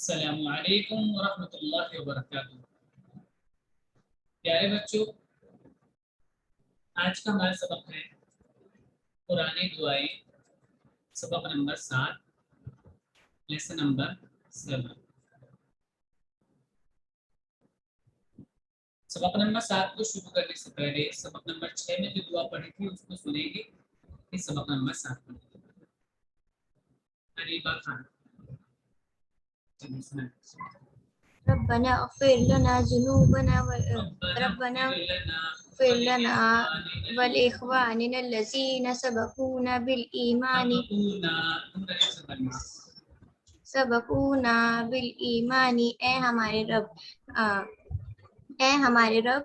السلام علیکم ورحمۃ اللہ وبرکاتہ۔ پیارے بچوں، آج کا ہمارا سبق ہے قرآنی دعائیں، سبق نمبر 7، لیسن نمبر 7۔ سبق نمبر 7 کو شروع کرنے سے پہلے سبق نمبر 6 میں جو دعا پڑھی تھی اس کو سنیں گے، اس سبق نمبر 7 میں۔ عریبہ خان ربنا اغفر لنا ذنوبنا ربنا اغفر لنا ولإخواننا الذين سبقونا بالإيمان اے ہمارے رب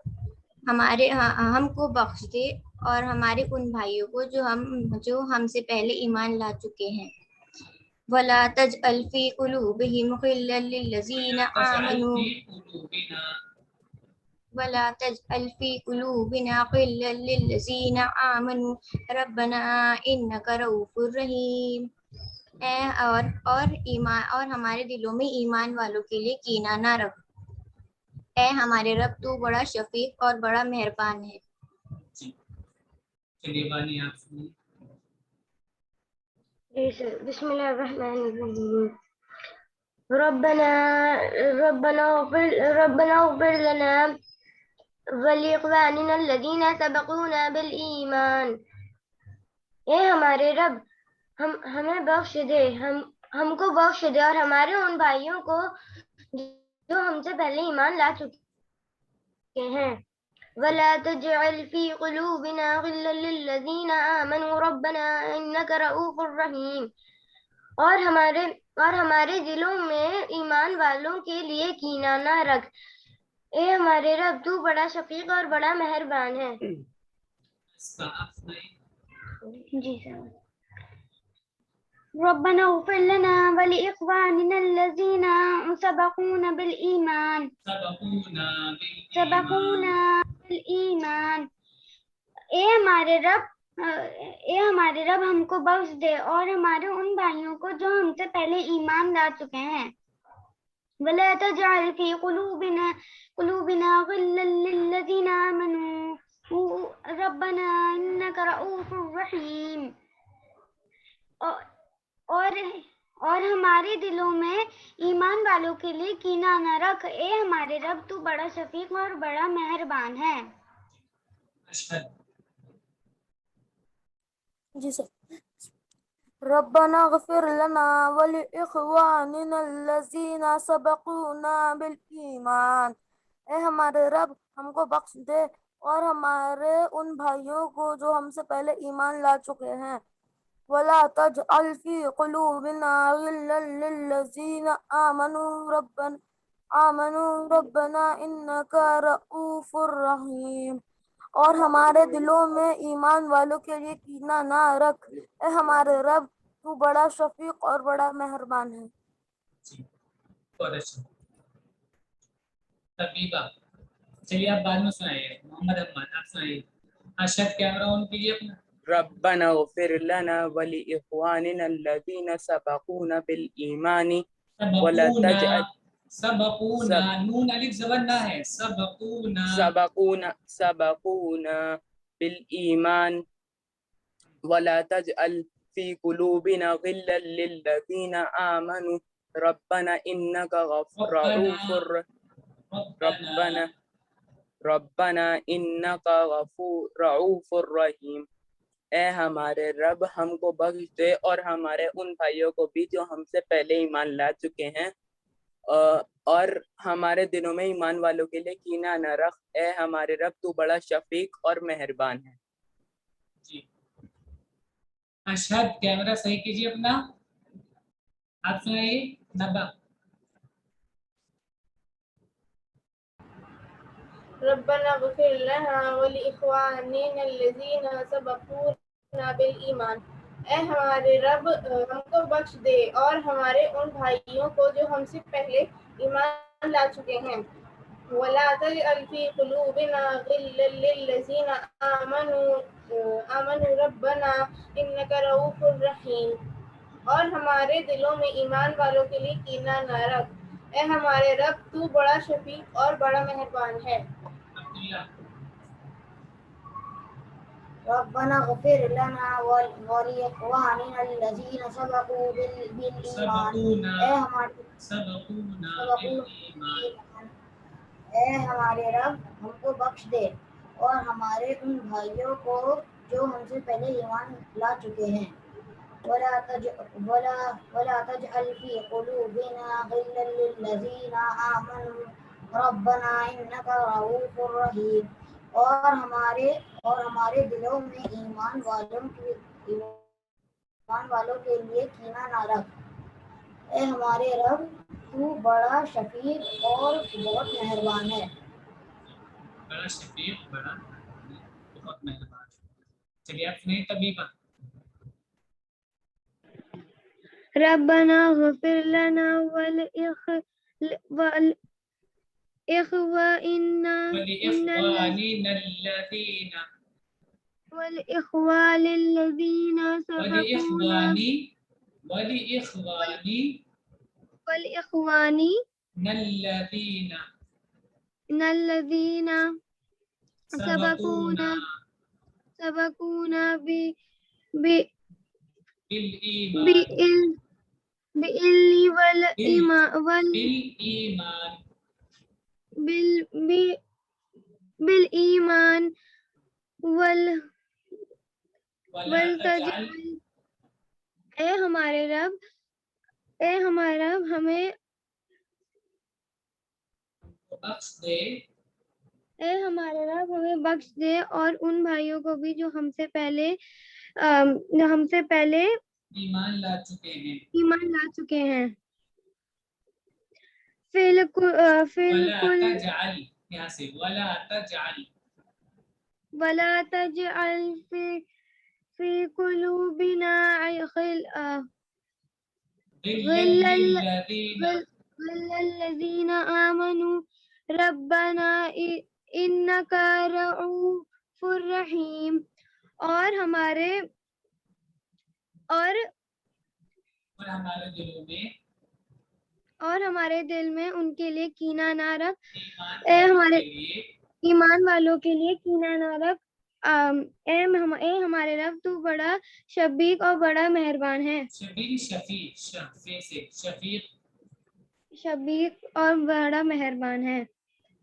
ہم کو بخش دے اور ہمارے ان بھائیوں کو جو ہم سے پہلے ایمان لا چکے ہیں۔ ولا تجعل في قلوبهم غلا للذين آمنوا ولا تجعل في قلوبنا غلا للذين آمنوا ربنا إنك رؤوف رحيم۔ اور ہمارے دلوں میں ایمان والوں کے لیے کینہ نہ رکھ، اے ہمارے رب تو بڑا شفیق اور بڑا مہربان ہے۔ بسم اللہ الرحمن الرحیم۔ ربنا اغفر لنا ولإخواننا الذين سبقونا بالإيمان۔ اے ہمارے رب ہمیں بخش دے، ہم کو بخش دے اور ہمارے ان بھائیوں کو جو ہم سے پہلے ایمان لا چکے ہیں۔ ولا تجعل في قلوبنا غلا للذين آمنوا ربنا إنك رؤوف رحيم۔ اور ہمارے دلوں میں ایمان والوں کے لیے کینہ نہ رکھ، اے ہمارے رب تو بڑا شفیق اور بڑا مہربان ہے۔ جی سر۔ ربنا اغفر لنا ولإخواننا الذين سبقونا بالإيمان اے ہمارے رب ہم کو بخش دے اور ہمارے ان بھائیوں کو جو ہم سے پہلے ایمان لا چکے ہیں۔ ولا تجعل في قلوبنا غلا للذين آمنوا ربنا إنك رؤوف رحيم۔ اور ہمارے دلوں میں ایمان والوں کے لیے کینہ نہ رکھ، اے ہمارے رب تو بڑا شفیق اور بڑا مہربان ہے۔ جی سر۔ ربنا اغفر لنا ولإخواننا الذين سبقونا بالإيمان۔ اے ہمارے رب ہم کو بخش دے اور ہمارے ان بھائیوں کو جو ہم سے پہلے ایمان لا چکے ہیں۔ ولا تجعل في قلوبنا غلا للذين آمنوا ربنا إنك رؤوف رحيم۔ اور ہمارے دلوں میں ایمان والوں کے لیے کینہ نہ رکھ، اے ہمارے رب تو بڑا شفیق اور بڑا مہربان ہے۔ طبیبہ چلیے آپ بعد میں سنائیے، محمد احمد آپ سنائیے۔ ارشد کیمرہ آن کیجیے اپنا۔ ربنا اغفر لنا ولإخواننا الذين سبقونا بالإيمان ولا تجعل سبقونا نون الف زبر نہ ہے، سبقونا بالإيمان ولا تجعل في قلوبنا غلا للذين آمنوا ربنا إنك ربنا إنك رؤوف رحيم۔ اے ہمارے رب ہم کو بخش دے اور ہمارے ان بھائیوں کو بھی جو ہم سے پہلے ایمان لا چکے ہیں، اور ہمارے دلوں میں ایمان والوں کے لیے کینہ نہ رکھ، اے ہمارے رب تو بڑا شفیق اور مہربان ہے۔ جی ارشد کیمرہ صحیح کیجیے اپنا، آپ سنائیے۔ نبا ربنا اغفر لنا ولإخواننا الذين سبقونا بالإيمان۔ اے ہمارے رب ہم کو بخش دے اور ہمارے ان بھائیوں کو جو ہم سے پہلے ایمان لا چکے ہیں۔ ولا تجعل في قلوبنا غلا للذين آمنوا ربنا إنك رؤوف رحيم۔ اور ہمارے دلوں میں ایمان والوں کے لیے کینہ نہ رکھ، اے ہمارے رب تو بڑا شفیق اور بڑا مہربان ہے. عبداللہ ربنا اغفر لنا ولإخواننا الذين سبقوا بالإيمان. اے ہمارے سبقونا بالایمان. اے ہمارے رب ہم کو بخش دے اور ہمارے ان بھائیوں کو جو ہم سے پہلے ایمان لا چکے ہیں. ولا تجعل في قلوبنا غلا للذين آمنوا ربنا إنك رؤوف رحيم. اور ہمارے دلوں میں ایمان والوں کے لیے کینہ نہ رکھ. اے ہمارے رب تو بڑا شفیق اور بہت مہربان ہے. بڑا شفیق بڑا بہت مہربان. چلیے آپ سنیں طبیبہ. ربنا اغفر لنا ولإخواننا الذين سبقونا الذين سبقونا بالإيمان والتجعل. اے ہمارے رب ہمیں بخش دے بخش دے اور ان بھائیوں کو بھی جو ہم سے پہلے ایمان لا چکے ہیں. ولا تجعل یہاں سے ولا تجعل في قلوبنا غلا للذين آمنوا ربنا إنك رؤوف رحيم. اور ہمارے دل میں ان کے لیے کینہ نہ رکھ. اے ہمارے ایمان والوں کے لیے کینہ نہ رکھ. اے ہمارے رب تو بڑا شفیق اور بڑا مہربان ہے. شفیق اور بڑا مہربان ہے.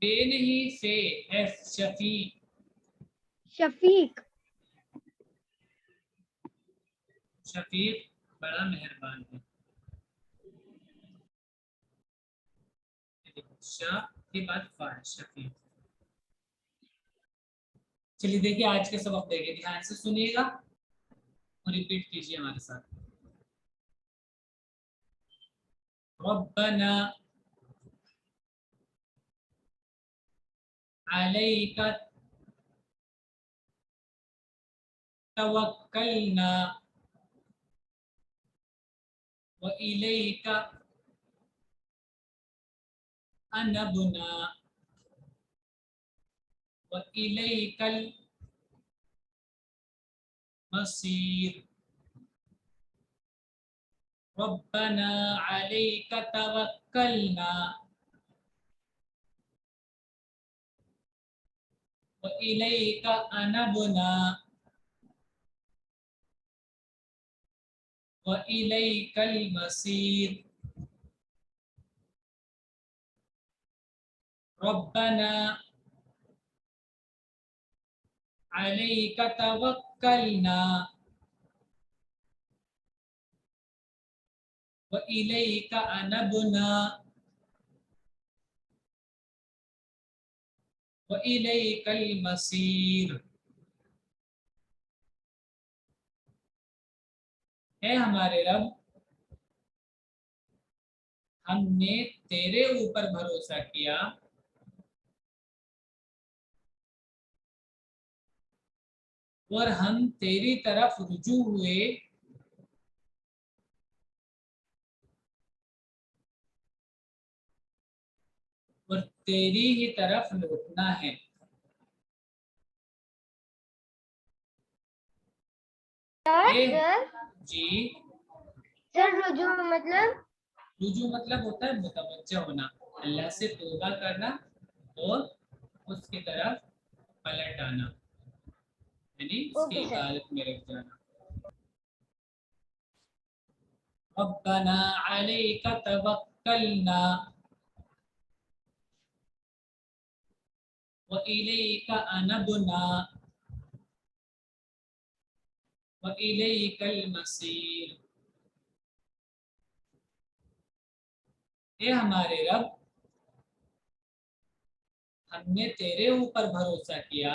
بے نہیں سے شفیق بڑا مہربان ہے. شاہ کے بعد فاعل شفیق. چلیے دیکھیے آج کے سبق دیکھیے دھیان سے سنیے گا اور ریپیٹ کیجیے ہمارے ساتھ. ربنا علیک توکلنا وإلیک انبنا وإلیک المصیر. ربنا علیک توکلنا وإلیک انبنا وإلیک المصیر. ربنا علیک توکلنا وإلیک انبنا وإلیک المصیر. اے ہمارے رب ہم نے تیرے اوپر بھروسہ کیا اور ہم تیری طرف رجوع ہوئے اور تیری ہی طرف لوٹنا ہے. جی سر رجوع مطلب رجوع مطلب ہوتا ہے متوجہ ہونا، اللہ سے توبہ کرنا اور اس کی طرف پلٹ آنا، یعنی اس کی اوکے سر. عبادت میں رکھ جانا. ربنا علیک توکلنا وإلیک انبنا وإلیک المصیر. اے ہمارے رب، ہم نے تیرے اوپر بھروسہ کیا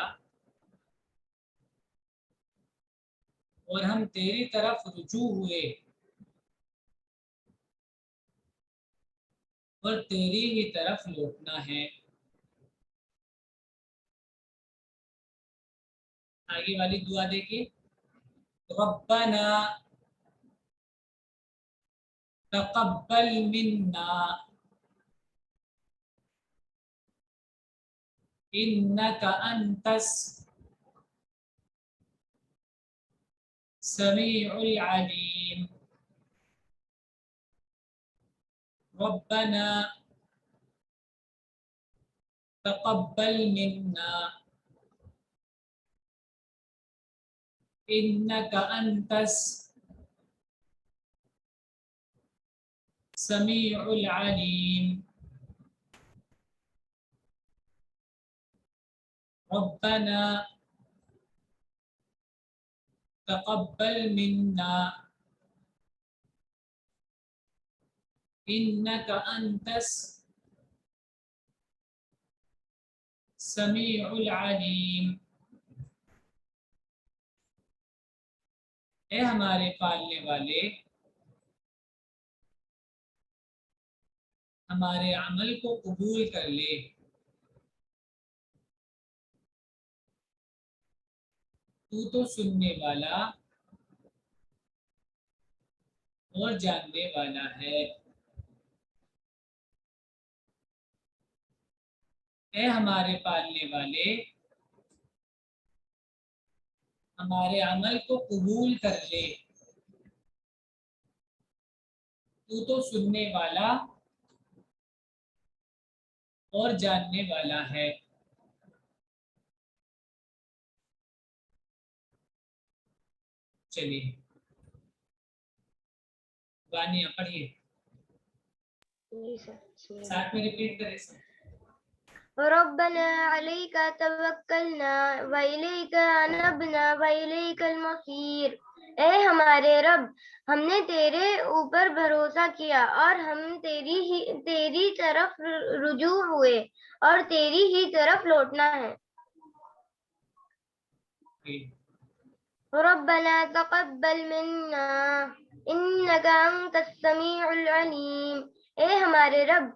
اور ہم تیری طرف رجوع ہوئے اور تیری ہی طرف لوٹنا ہے. آگے والی دعا دیکھیے. ربنا تقبل منا انك انت السميع العليم. ربنا تقبل منا انك انت السميع العليم. ربنا تقبل منا انك انت السميع العليم. اے ہمارے پالنے والے، ہمارے عمل کو قبول کر لے، تو تو سننے والا اور جاننے والا ہے. اے ہمارے پالنے والے، ہمارے عمل کو قبول کر لے، تو تو سننے والا اور جاننے والا ہے. چلیے بانیہ پڑھیے، جی سر. بسم اللہ. ساتھ میں ریپیٹ کریں سر. ربنا عليك توکلنا وإلیک انبنا وإلیک المصیر. اے ہمارے رب، ہم نے تیرے اوپر بھروسہ کیا اور ہم تیری طرف رجوع ہوئے اور تیری ہی طرف لوٹنا ہے. ربنا تقبل منا انك انت السميع العليم. اے ہمارے رب،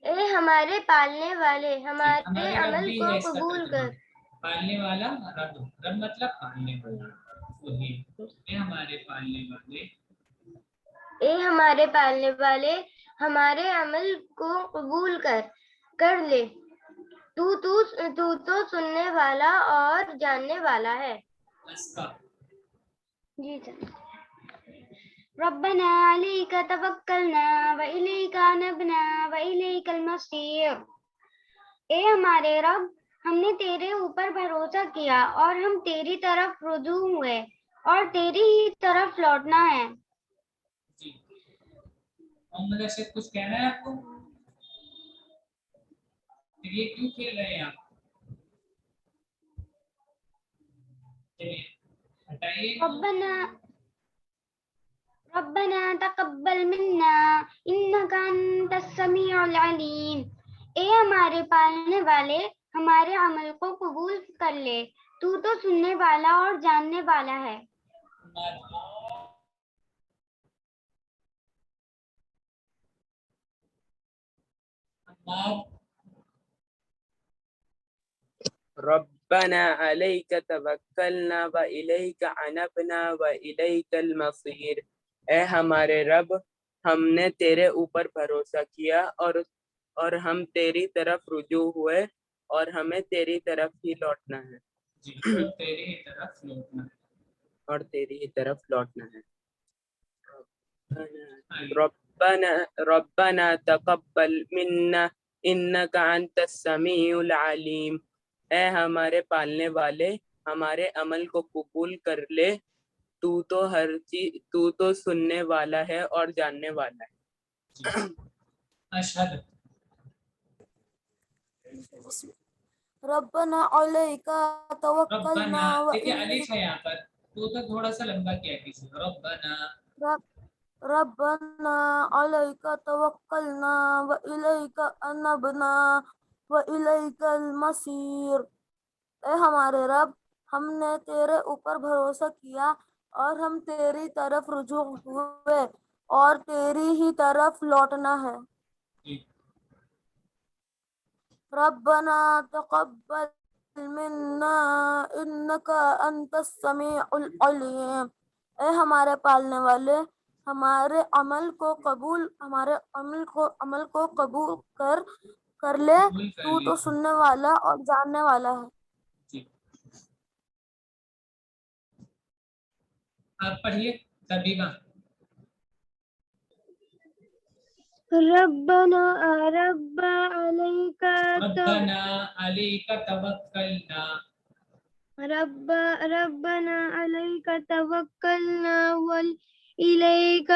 اے ہمارے پالنے والے، ہمارے ہمارے رب عمل بھی کو ہے اس کا قبول ترجمہ. کر. پالنے والا رب، رب مطلب پالنے والا، وہی. اے ہمارے پالنے والے، اے ہمارے پالنے والے، ہمارے عمل کو قبول کر لے، تو سننے والا اور جاننے والا ہے. اس کا جی سر. ربنا عليك توکلنا وإلیک انبنا وإلیک المصیر. اے ہمارے رب، ہم نے تیرے اوپر بھروسہ کیا اور ہم تیری طرف رجوع ہوئے اور تیری ہی طرف لوٹنا ہے. جی. محمد ارشد کچھ کہنا ہے آپ کو؟ پھر یہ کیوں کھیل رہے ہیں آپ؟ چلیے ہٹائیے. ربنا تقبل منا انك انت السميع العليم. اے ہمارے پالنے والے، ہمارے عمل کو قبول کر لے، تو سننے والا اور جاننے والا ہے. ربنا علیک توکلنا وإلیک انبنا وإلیک المصیر. اے ہمارے رب، ہم نے تیرے اوپر بھروسہ کیا اور ہم تیری طرف رجوع ہوئے اور ہمیں تیری طرف ہی لوٹنا ہے. جی، اور تیری ہی طرف لوٹنا ہے. اور تیری ہی طرف لوٹنا ہے. آئیے. رب ربنا تقبل منا انک انت السمیع العلیم، اے ہمارے پالنے والے ہمارے عمل کو قبول کر لے، تو تو سننے والا ہے اور جاننے والا ہے۔ اشہد ربنا علیک توکلنا ربنا، دیکھیے الف ہے یہاں پر، تو تھوڑا سا لمبا کیا کسی ربنا، ربنا علیک توکلنا والیک انبنا والیک المصیر، اے ہمارے رب ہم نے تیرے اوپر بھروسہ کیا اور ہم تیری طرف رجوع ہوئے اور تیری ہی طرف لوٹنا ہے۔ ربنا تقبل منا انک انت السمیع العلیم، اے ہمارے پالنے والے ہمارے عمل کو قبول کر لے، تو تو سننے والا اور جاننے والا ہے۔ جی آپ پڑھیے طبیبہ۔ ربنا رب علیک ربنا علیک توکلنا، ربنا علیک توکلنا والیک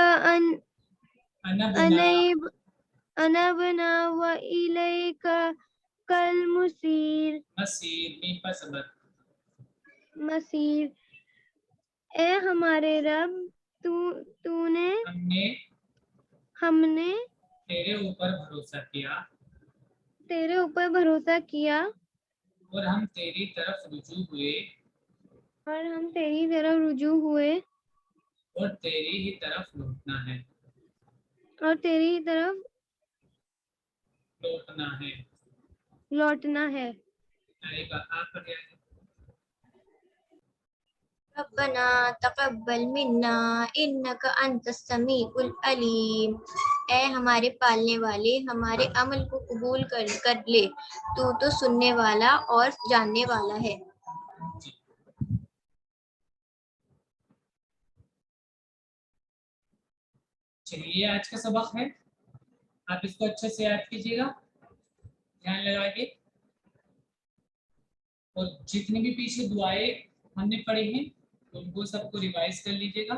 انبنا والیک المصیر، میم پر صبر، مصیر، اے ہمارے رب ہم نے تیرے اوپر بھروسہ کیا اور ہم تیری طرف رجوع ہوئے اور تیری ہی طرف لوٹنا ہے۔ آپ پڑھیے۔ ربنا تقبل منا انک انت السمیع العلیم، اے ہمارے پالنے والے ہمارے عمل کو قبول کر لے، تو تو سننے والا اور جاننے والا ہے۔ چلیے آج کا سبق ہے، آپ اس کو اچھے سے یاد کیجیے گا، دھیان لگا کے، اور جتنی بھی پیچھے دعائیں ہم نے پڑھی ہیں ان کو سب کو ریوائز کر لیجیے گا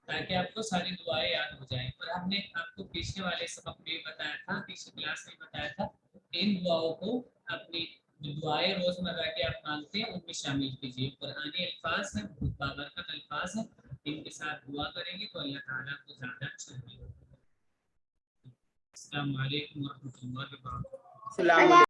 تاکہ آپ کو ساری دعائیں یاد ہو جائیں۔ اور ہم نے آپ کو پچھلے والے سبق میں بتایا تھا، پچھلی کلاس میں بتایا تھا، ان دعاؤں کو اپنی جو دعائیں روزمرہ کے آپ مانگتے ہیں ان میں شامل کیجیے۔ قرآنی الفاظ ہیں، بہت بابرکت الفاظ ہیں، ان کے ساتھ دعا کریں گے تو اللہ تعالیٰ کو زیادہ اچھا ملے گا۔ السلام علیکم ورحمۃ اللہ وبرکاتہ۔ السلام علیکم۔